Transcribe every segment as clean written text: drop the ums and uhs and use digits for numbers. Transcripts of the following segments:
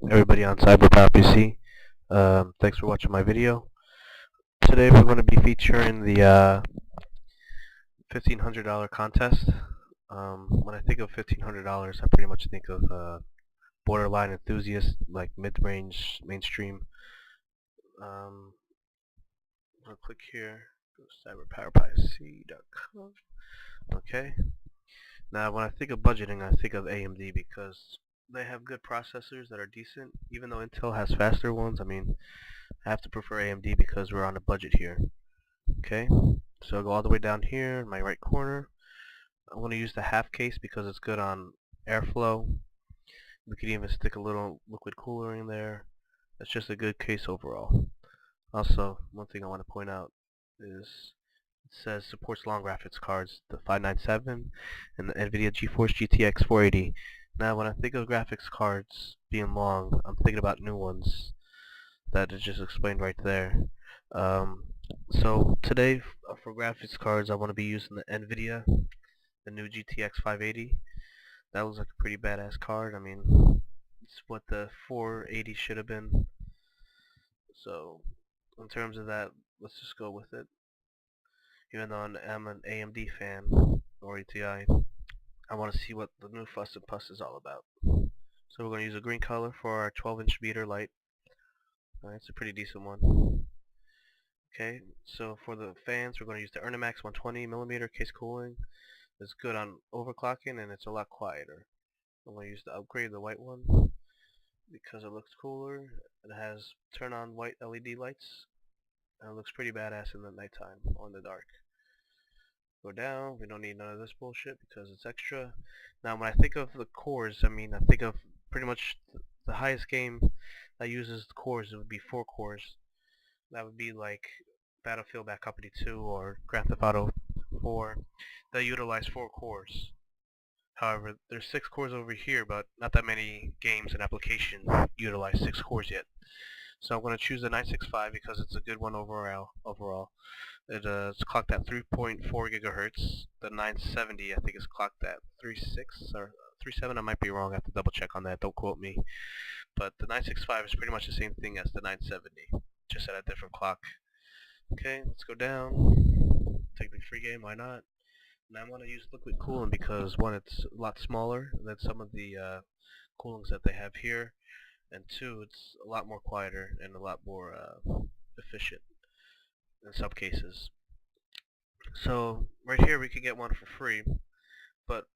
everybody on CyberPower PC. Thanks for watching my video. Today we're going to be featuring the $1,500 contest. When I think of $1,500, I pretty much think of borderline enthusiast, like mid-range, mainstream. I'm going to click here, go to cyberpowerpc.com. Okay. Now when I think of budgeting, I think of AMD because they have good processors that are decent, even though Intel has faster ones. I mean, I have to prefer AMD because we're on a budget here. Okay, so I'll go all the way down here in my right corner. I'm going to use the half case because it's good on airflow. We could even stick a little liquid cooler in there. It's just a good case overall. Also, one thing I want to point out is it says supports long graphics cards, the 597 and the NVIDIA GeForce GTX 480. Now when I think of graphics cards being long, I'm thinking about new ones that is just explained right there. So today for graphics cards I want to be using the NVIDIA, the new GTX 580. That looks like a pretty badass card. I mean, it's what the 480 should have been. So in terms of that, let's just go with it. Even though I'm an AMD fan, or ATI, I want to see what the new fuss and puss is all about. So we're going to use a green color for our 12-inch meter light. Alright, it's a pretty decent one. Okay, so for the fans, we're going to use the Enermax 120mm case cooling. It's good on overclocking and it's a lot quieter. I'm going to use the upgrade, the white one, because it looks cooler. It has turn on white LED lights and it looks pretty badass in the nighttime or in the dark. Go down, we don't need none of this bullshit because it's extra. Now when I think of the cores, I mean I think of pretty much the highest game that uses cores. It would be 4 cores. That would be like Battlefield Bad Company 2 or Grand Theft Auto 4. They utilize 4 cores. However, there's 6 cores over here, but not that many games and applications utilize 6 cores yet. So I'm going to choose the 965 because it's a good one overall. It's clocked at 3.4 gigahertz. The 970 I think is clocked at 3.6 or 3.7. I might be wrong. I have to double check on that. Don't quote me. But the 965 is pretty much the same thing as the 970, just at a different clock. Okay, let's go down. Technically free game, why not? Now I'm going to use liquid cooling because one, it's a lot smaller than some of the coolings that they have here, and two, it's a lot more quieter and a lot more efficient in some cases. So right here we could get one for free, but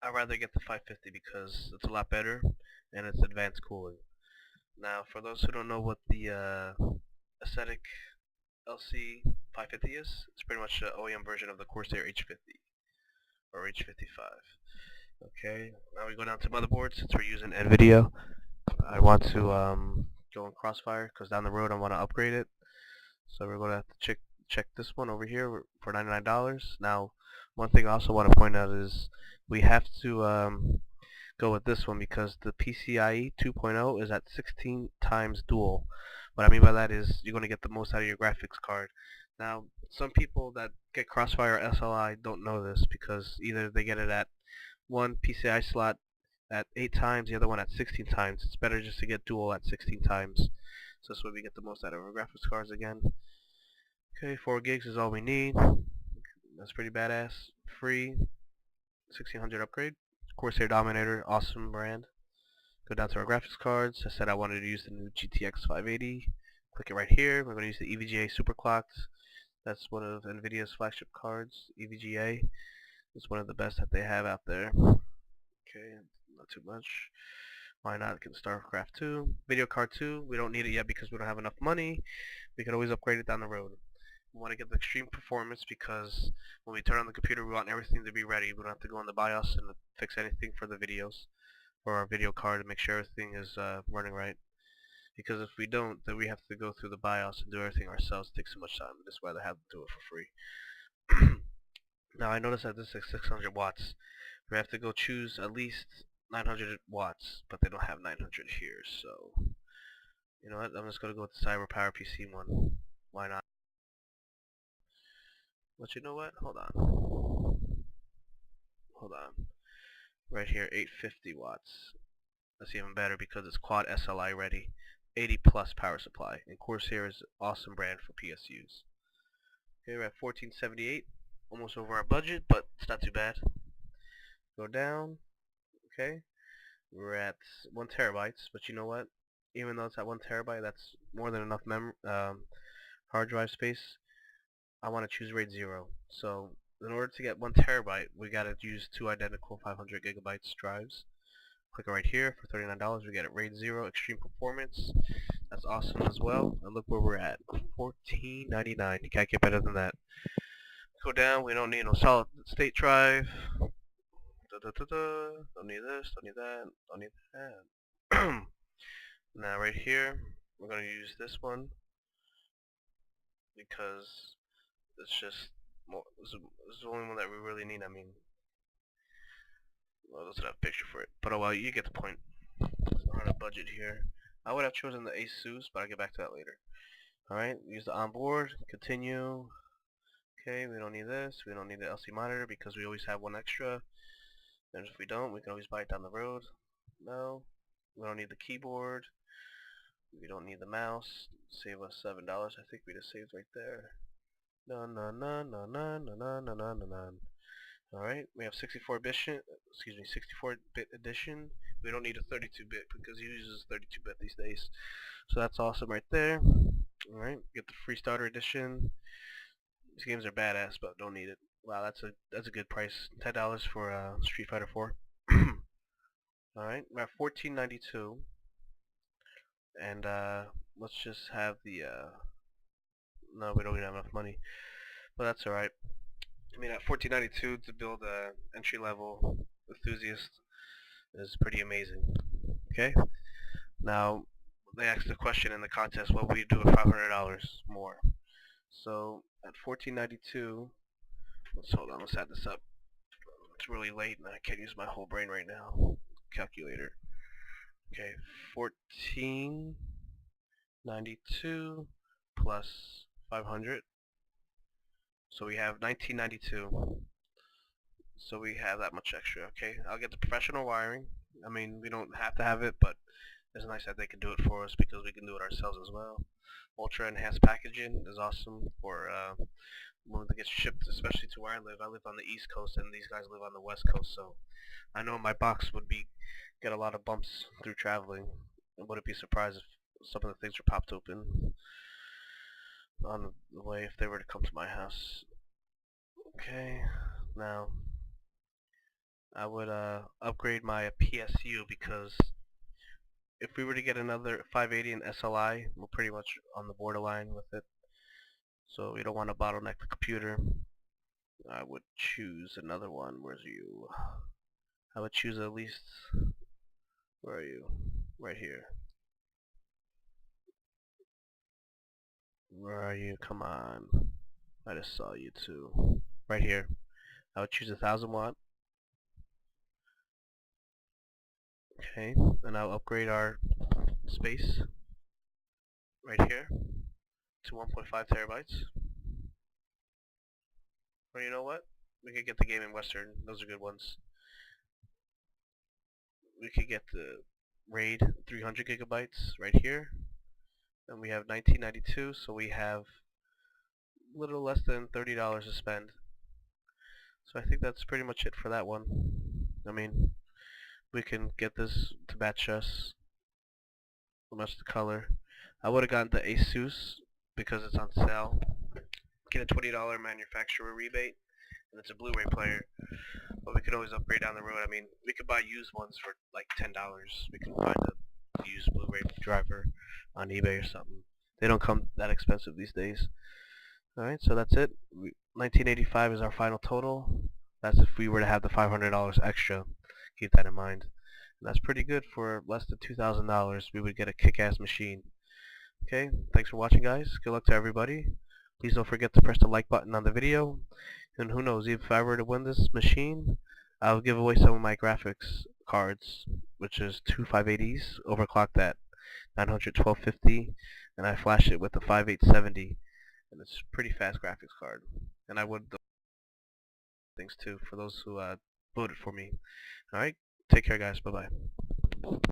I'd rather get the 550 because it's a lot better and it's advanced cooling. Now for those who don't know what the Asetek LC 550 is, it's pretty much an OEM version of the Corsair H50 or H55. Okay, now we go down to motherboard. Since we're using NVIDIA, I want to go in Crossfire because down the road I want to upgrade it. So we're going to have to check this one over here for $99. Now, one thing I also want to point out is we have to go with this one because the PCIe 2.0 is at 16 times dual. What I mean by that is you're going to get the most out of your graphics card. Now, some people that get Crossfire SLI don't know this because either they get it at one PCI slot at 8 times, the other one at 16 times. It's better just to get dual at 16 times. So this way we get the most out of our graphics cards again. Okay, 4 gigs is all we need. That's pretty badass. Free 1600 upgrade. Corsair Dominator, awesome brand. Go down to our graphics cards. I said I wanted to use the new GTX 580. Click it right here. We're going to use the EVGA Superclocked. That's one of NVIDIA's flagship cards. EVGA is one of the best that they have out there. Okay, not too much. Why not get StarCraft 2? Video card 2, we don't need it yet because we don't have enough money. We can always upgrade it down the road. We want to get the extreme performance because when we turn on the computer we want everything to be ready. We don't have to go in the BIOS and fix anything for the videos or our video card to make sure everything is running right. Because if we don't, then we have to go through the BIOS and do everything ourselves. It takes so much time. That's why they have to do it for free. Now I noticed that this is 600 watts. We have to go choose at least 900 watts, but they don't have 900 here, so you know what, I'm just going to go with the CyberPower PC one. Why not? But you know what, hold on, right here, 850 watts. That's even better because it's quad SLI ready. 80 plus power supply. And Corsair is an awesome brand for PSUs. Okay, we're at 1478. Almost over our budget, but it's not too bad. Go down. Okay. We're at 1 terabytes, but you know what? Even though it's at 1 terabyte, that's more than enough hard drive space. I want to choose RAID 0. So in order to get 1 terabyte, we got to use 2 identical 500 gigabytes drives. Click right here for $39. We get it RAID 0 Extreme Performance. That's awesome as well. And look where we're at, $14.99. You can't get better than that. Go down. We don't need no solid state drive. Don't need this. Don't need that. Don't need that. Now right here, we're going to use this one because it's just more. This is the only one that we really need. I mean, well, it doesn't have a picture for it, but oh well, you get the point. We're on a budget here. I would have chosen the Asus, but I'll get back to that later. Alright, use the onboard, continue. Okay, we don't need this, we don't need the LC monitor because we always have one extra. And if we don't, we can always buy it down the road. No, we don't need the keyboard. We don't need the mouse. Save us $7. I think we just saved right there. No, no, no, no, no, no, no, no, no, no, no. Alright, we have 64-bit edition. We don't need a 32-bit because he uses 32-bit these days. So that's awesome right there. Alright, get the free starter edition. These games are badass, but don't need it. Wow, that's a good price. $10 for Street Fighter 4. Alright, we're at $14.92. And let's just have the no, we don't even have enough money. But that's alright. I mean, at $14.92 to build a entry-level enthusiast is pretty amazing. Okay? Now, they asked the question in the contest, what would you do with $500 more? So, at $14.92, hold on, let's add this up. It's really late and I can't use my whole brain right now. Calculator. Okay, $14.92 plus 500. So we have $19.92. So we have that much extra. Okay, I'll get the professional wiring. I mean, we don't have to have it, but it's nice that they can do it for us because we can do it ourselves as well. Ultra enhanced packaging is awesome for when it gets shipped, especially to where I live. I live on the East Coast, and these guys live on the West Coast. So I know my box would get a lot of bumps through traveling. I wouldn't be surprised if some of the things were popped open on the way if they were to come to my house. Okay, now I would upgrade my PSU because if we were to get another 580 in SLI, we're pretty much on the borderline with it. So we don't want to bottleneck the computer. I would choose another one. Where's you? I would choose at least. Where are you? Right here. Where are you? Come on. I just saw you too. Right here. I would choose 1000 watt. Okay, and I'll upgrade our space right here to 1.5 terabytes. Or you know what? We could get the Game & Western. Those are good ones. We could get the RAID 300 gigabytes right here. And we have 1992, so we have a little less than $30 to spend. So I think that's pretty much it for that one. I mean, we can get this to match us, match the color. I would have gotten the Asus because it's on sale. Get a $20 manufacturer rebate, and it's a Blu-ray player. But we could always upgrade down the road. I mean, we could buy used ones for like $10. We can find a used Blu-ray driver on eBay or something. They don't come that expensive these days. Alright, so that's it. 1985 is our final total. That's if we were to have the $500 extra. Keep that in mind. And that's pretty good for less than $2,000. We would get a kick-ass machine. Okay, thanks for watching, guys. Good luck to everybody. Please don't forget to press the like button on the video. And who knows, if I were to win this machine, I'll give away some of my graphics cards, which is two 580s overclocked at 900 1250, and I flash it with the 5870, and it's a pretty fast graphics card. And I would things too for those who voted for me. Alright, take care, guys. Bye bye.